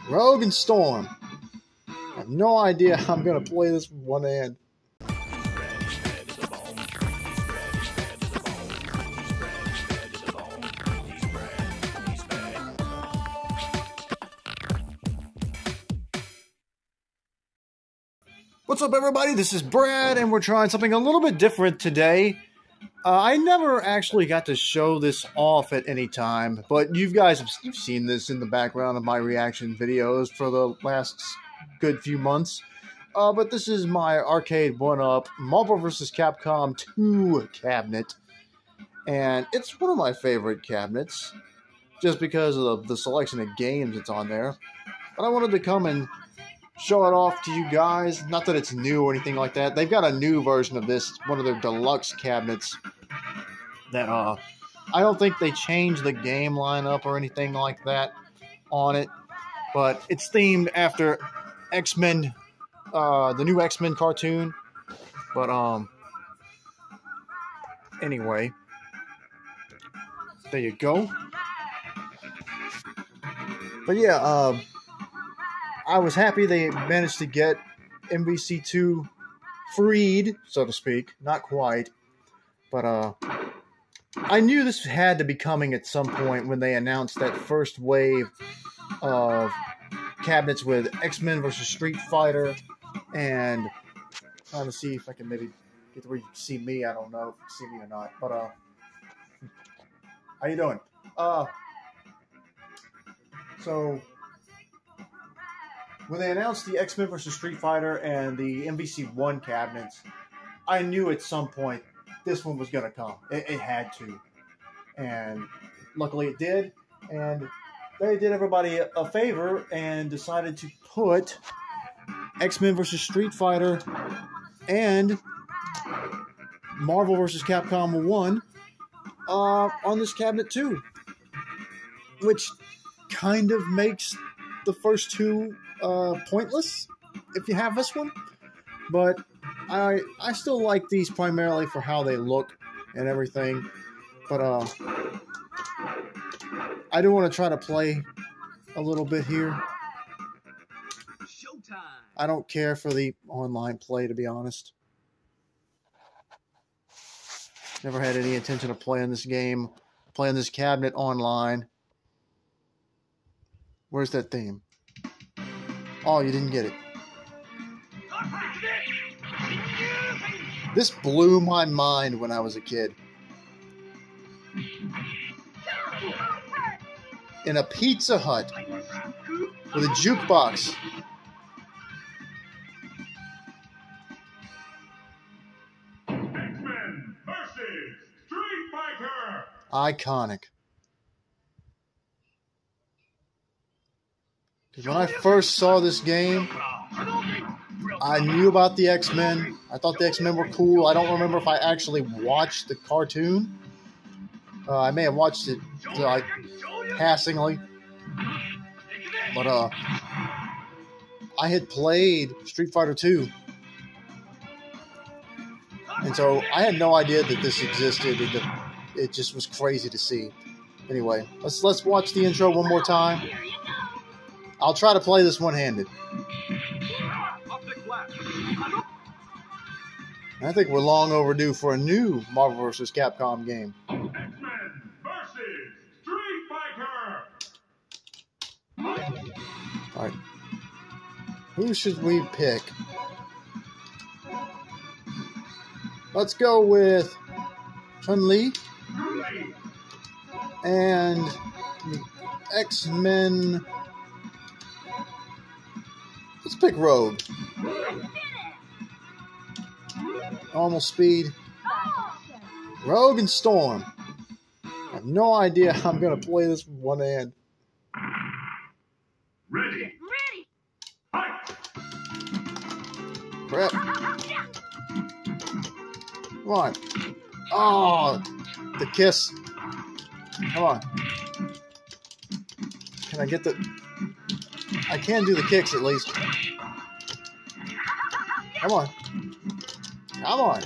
Rogue and Storm. I have no idea how I'm going to play this with one hand. What's up, everybody? This is Brad, and we're trying something a little bit different today. I never actually got to show this off at any time, but you guys have seen this in the background of my reaction videos for the last good few months. But this is my Arcade1UP Marvel vs. Capcom 2 cabinet, and it's one of my favorite cabinets, just because of the selection of games that's on there. But I wanted to come and show it off to you guys. Not that it's new or anything like that. They've got a new version of this, one of their deluxe cabinets that I don't think they changed the game lineup or anything like that on it, but it's themed after X-Men, the new X-Men cartoon. But anyway, there you go. But yeah, I was happy they managed to get MVC2 freed, so to speak. Not quite. But I knew this had to be coming at some point when they announced that first wave of cabinets with X-Men versus Street Fighter. And trying to see if I can maybe get to where you can see me. I don't know if you can see me or not. But how you doing? So when they announced the X-Men vs. Street Fighter and the MVC1 cabinets, I knew at some point this one was going to come. It had to. And luckily it did. And they did everybody a favor and decided to put X-Men vs. Street Fighter and Marvel vs. Capcom 1 on this cabinet too. Which kind of makes the first two pointless if you have this one, but I still like these primarily for how they look and everything. But I do want to try to play a little bit here. Showtime. I don't care for the online play, to be honest. Never had any intention of playing this game, playing this cabinet online. Where's that theme? Oh, you didn't get it. This blew my mind when I was a kid. In a Pizza Hut with a jukebox. X-Men versus Street Fighter. Iconic. When I first saw this game, I knew about the X-Men. I thought the X-Men were cool. I don't remember if I actually watched the cartoon. I may have watched it like passingly. But I had played Street Fighter 2. And so I had no idea that this existed. It just was crazy to see. Anyway, let's watch the intro one more time. I'll try to play this one-handed. I think we're long overdue for a new Marvel vs. Capcom game. X-Men versus Street Fighter. Alright. Who should we pick? Let's go with chun-li and the X-Men. Let's pick Rogue. Normal speed. Rogue and Storm. I have no idea how I'm going to play this with one hand. Ready. Fight. Crap. Come on. Oh, the kiss. Come on. Can I get the... I can do the kicks at least. Come on. Come on.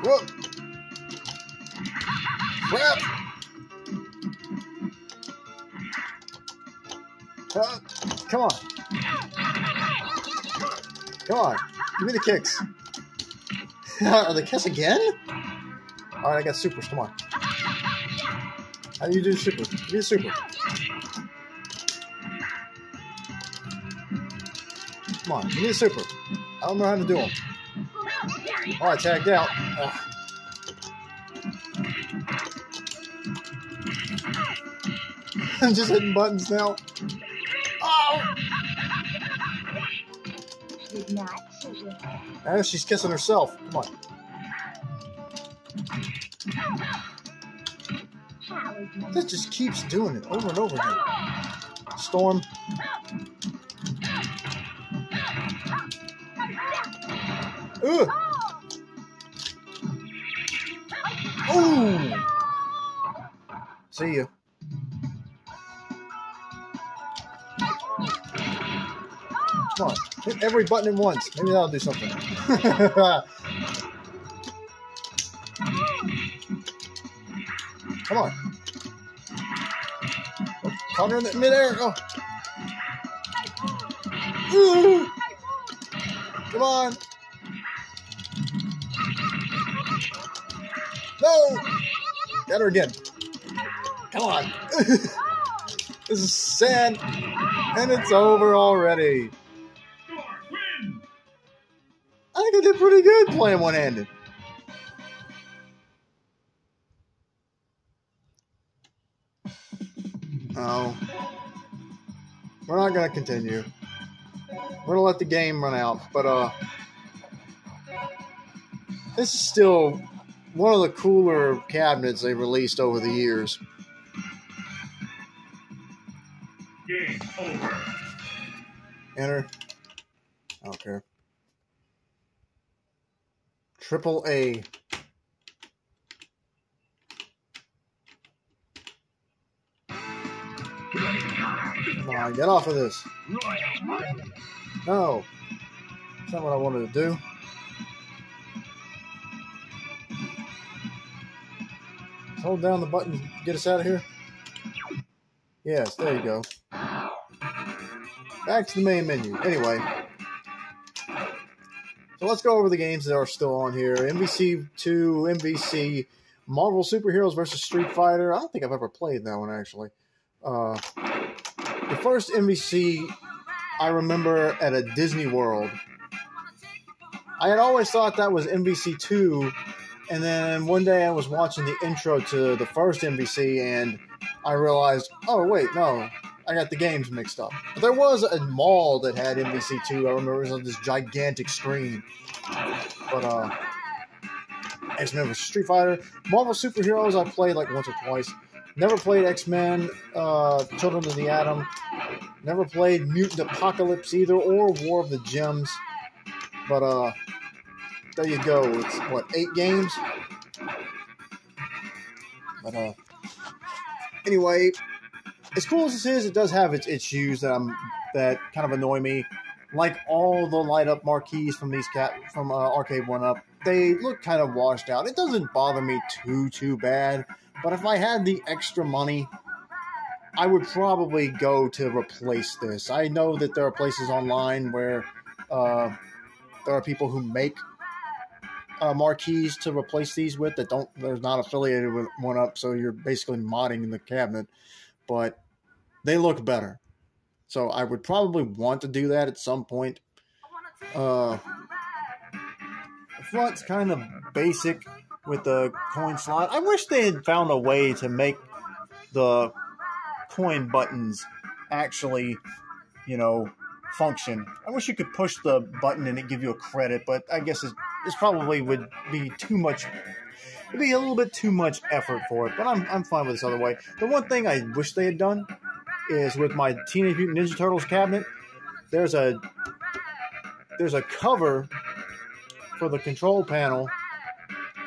Whoop. Crap. Come on. Come on. Give me the kicks. Are they kicks again? Alright, I got supers. Come on. How do you do supers? Give me a super. Come on. Give me a super. I don't know how to do them. Alright, tagged out. Ugh. I'm just hitting buttons now. Oh! Now she's kissing herself. Come on. That just keeps doing it over and over again. Storm. Ugh. Ooh. See ya. Come on, hit every button at once. Maybe that'll do something. Come on. Oh, caught her in the midair. Oh. Ooh. Come on. No. Got her again. Come on. This is sad. And it's over already. I think I did pretty good playing one-handed. Oh. We're not going to continue. We're going to let the game run out. But, this is still one of the cooler cabinets they released over the years. Game over. Enter. I don't care. Triple A. Come on, get off of this. No. That's not what I wanted to do. Hold down the button to get us out of here. Yes, there you go. Back to the main menu. Anyway. So let's go over the games that are still on here. MVC 2, MVC, Marvel Superheroes vs. Street Fighter. I don't think I've ever played that one, actually. The first MVC I remember at a Disney World. I had always thought that was MVC 2, and then one day I was watching the intro to the first MVC, and I realized, oh, wait, no. I got the games mixed up. But there was a mall that had MVC2. I remember it was on this gigantic screen. But, X-Men vs. Street Fighter. Marvel Superheroes I played like once or twice. Never played X-Men, Children of the Atom. Never played Mutant Apocalypse either, or War of the Gems. But, there you go. It's, what, 8 games? But, anyway, as cool as this is, it does have its issues that kind of annoy me. Like all the light-up marquees from from Arcade1UP, they look kind of washed out. It doesn't bother me too bad, but if I had the extra money, I would probably go to replace this. I know that there are places online where there are people who make marquees to replace these with that they're not affiliated with 1UP, so you're basically modding the cabinet. But they look better. So I would probably want to do that at some point. The front's kind of basic with the coin slot. I wish they had found a way to make the coin buttons actually, function. I wish you could push the button and it give you a credit, but I guess this probably would be too much. It'd be a little bit too much effort for it, but I'm fine with this other way. The one thing I wish they had done is with my Teenage Mutant Ninja Turtles cabinet, there's a cover for the control panel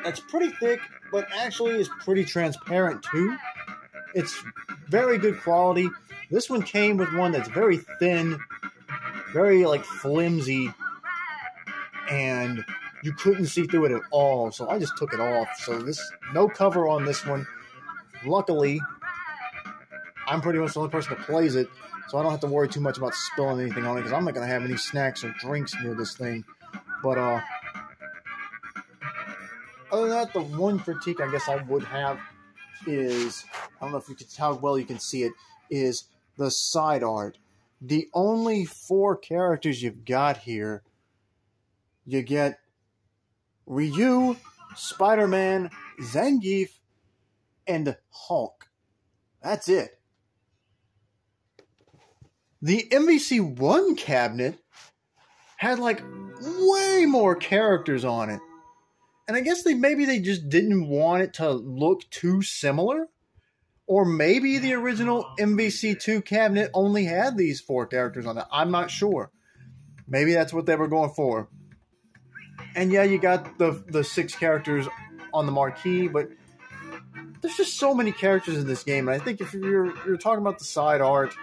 that's pretty thick, but actually is pretty transparent too. It's very good quality. This one came with one that's very thin, very flimsy, and you couldn't see through it at all, so I just took it off. So no cover on this one. Luckily, I'm pretty much the only person that plays it, so I don't have to worry too much about spilling anything on it, because I'm not going to have any snacks or drinks near this thing. But other than that, the one critique I guess I would have is, I don't know if you can, how well you can see it, is the side art. The only 4 characters you've got here, you get Ryu, Spider-Man, Zangief, and Hulk. That's it. The MVC1 cabinet had like way more characters on it. And I guess maybe they just didn't want it to look too similar. Or maybe the original MVC2 cabinet only had these 4 characters on it. I'm not sure. Maybe that's what they were going for. And yeah, you got the 6 characters on the marquee, but there's just so many characters in this game. And I think if you're talking about the side art,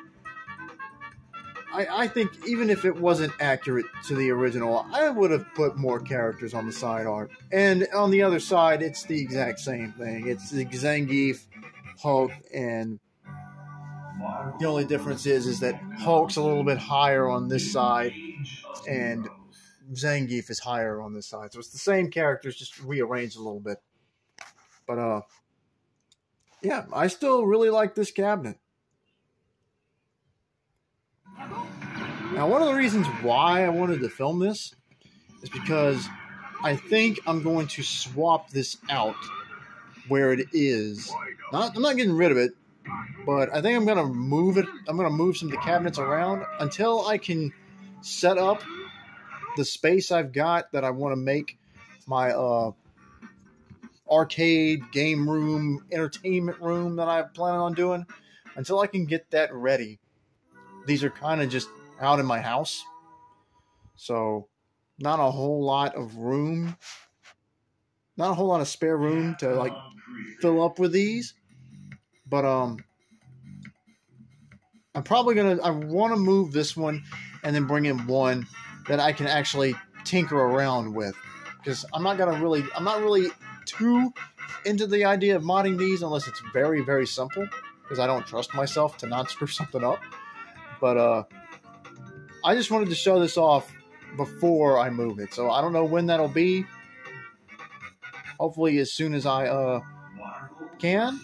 I think even if it wasn't accurate to the original, I would have put more characters on the side art. And on the other side, it's the exact same thing. It's the Zangief, Hulk, and the only difference is that Hulk's a little bit higher on this side, and Zangief is higher on this side. So it's the same characters, just rearranged a little bit. But, yeah, I still really like this cabinet. Now, one of the reasons why I wanted to film this is because I think I'm going to swap this out where it is. I'm not getting rid of it, but I think I'm going to move it. I'm going to move some of the cabinets around until I can set up the space I've got that I want to make my arcade, game room, entertainment room that I plan on doing. Until I can get that ready, these are kind of just out in my house, so not a whole lot of room, not a whole lot of spare room to like fill up with these. But I'm probably I want to move this one and then bring in one that I can actually tinker around with, because I'm not really too into the idea of modding these unless it's very, very simple, because I don't trust myself to not screw something up. But I just wanted to show this off before I move it. So I don't know when that'll be. Hopefully as soon as I can.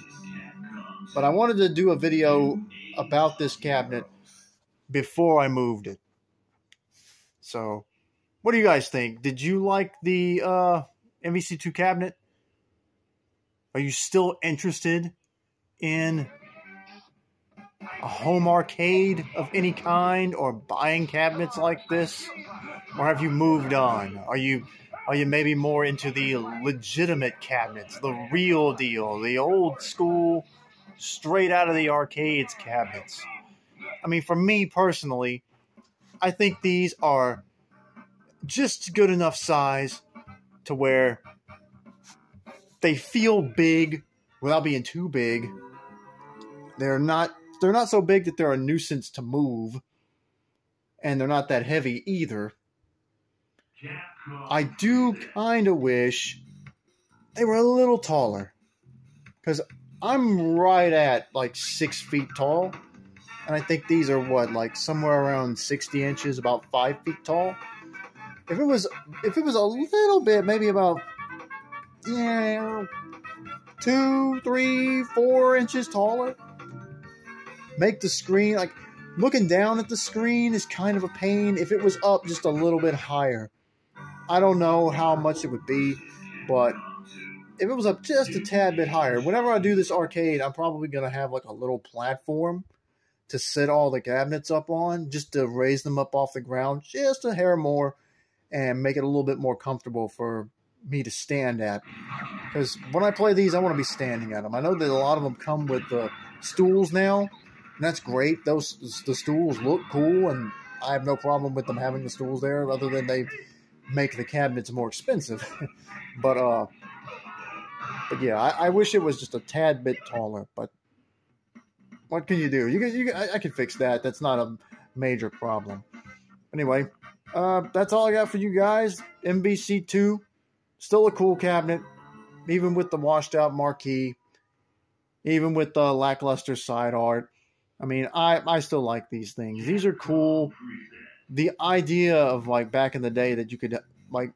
But I wanted to do a video about this cabinet before I moved it. So what do you guys think? Did you like the MVC2 cabinet? Are you still interested in a home arcade of any kind, or buying cabinets like this? Or have you moved on? Are you maybe more into the legitimate cabinets, the real deal, the old school, straight out of the arcades cabinets? I mean, for me personally, I think these are just good enough size to where they feel big without being too big. They're not so big that they're a nuisance to move, and they're not that heavy either. I do kind of wish they were a little taller, because I'm right at like 6 feet tall, and I think these are what, like somewhere around 60 inches, about 5 feet tall. If it was a little bit, maybe about 2, 3, 4 inches taller, make the screen, like, looking down at the screen is kind of a pain. If it was up just a little bit higher, I don't know how much it would be, but if it was up just a tad bit higher, whenever I do this arcade, I'm probably going to have like a little platform to sit all the cabinets up on, just to raise them up off the ground just a hair more and make it a little bit more comfortable for me to stand at. Because when I play these, I want to be standing at them. I know that a lot of them come with stools now, and that's great. The stools look cool, and I have no problem with them having the stools there, other than they make the cabinets more expensive. But yeah, I wish it was just a tad bit taller. But what can you do? I can fix that. That's not a major problem. Anyway, that's all I got for you guys. MVC2, still a cool cabinet, even with the washed out marquee, even with the lackluster side art. I mean, I still like these things. These are cool. The idea of, like, back in the day that you could, like,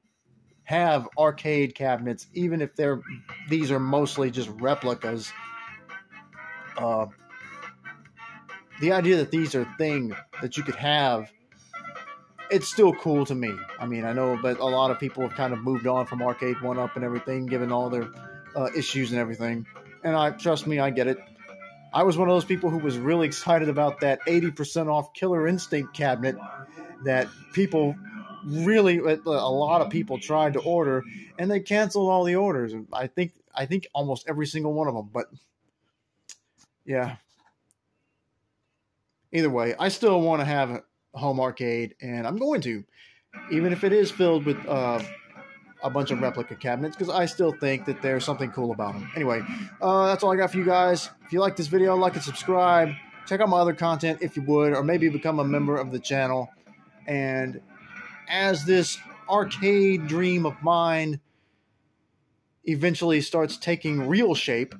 have arcade cabinets, even if these are mostly just replicas. The idea that these are things that you could have, it's still cool to me. I mean, I know, but a lot of people have kind of moved on from Arcade1UP and everything, given all their issues and everything. And trust me, I get it. I was one of those people who was really excited about that 80% off Killer Instinct cabinet that people really, a lot of people tried to order, and they canceled all the orders. I think almost every single one of them. But yeah. Either way, I still want to have a home arcade, and I'm going to, even if it is filled with a bunch of replica cabinets, because I still think that there's something cool about them. Anyway, that's all I got for you guys. If you like this video, like and subscribe. Check out my other content if you would, or maybe become a member of the channel. And as this arcade dream of mine eventually starts taking real shape,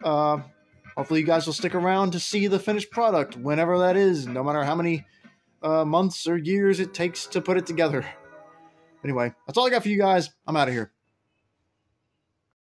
hopefully you guys will stick around to see the finished product, whenever that is, no matter how many months or years it takes to put it together. Anyway, that's all I got for you guys. I'm out of here.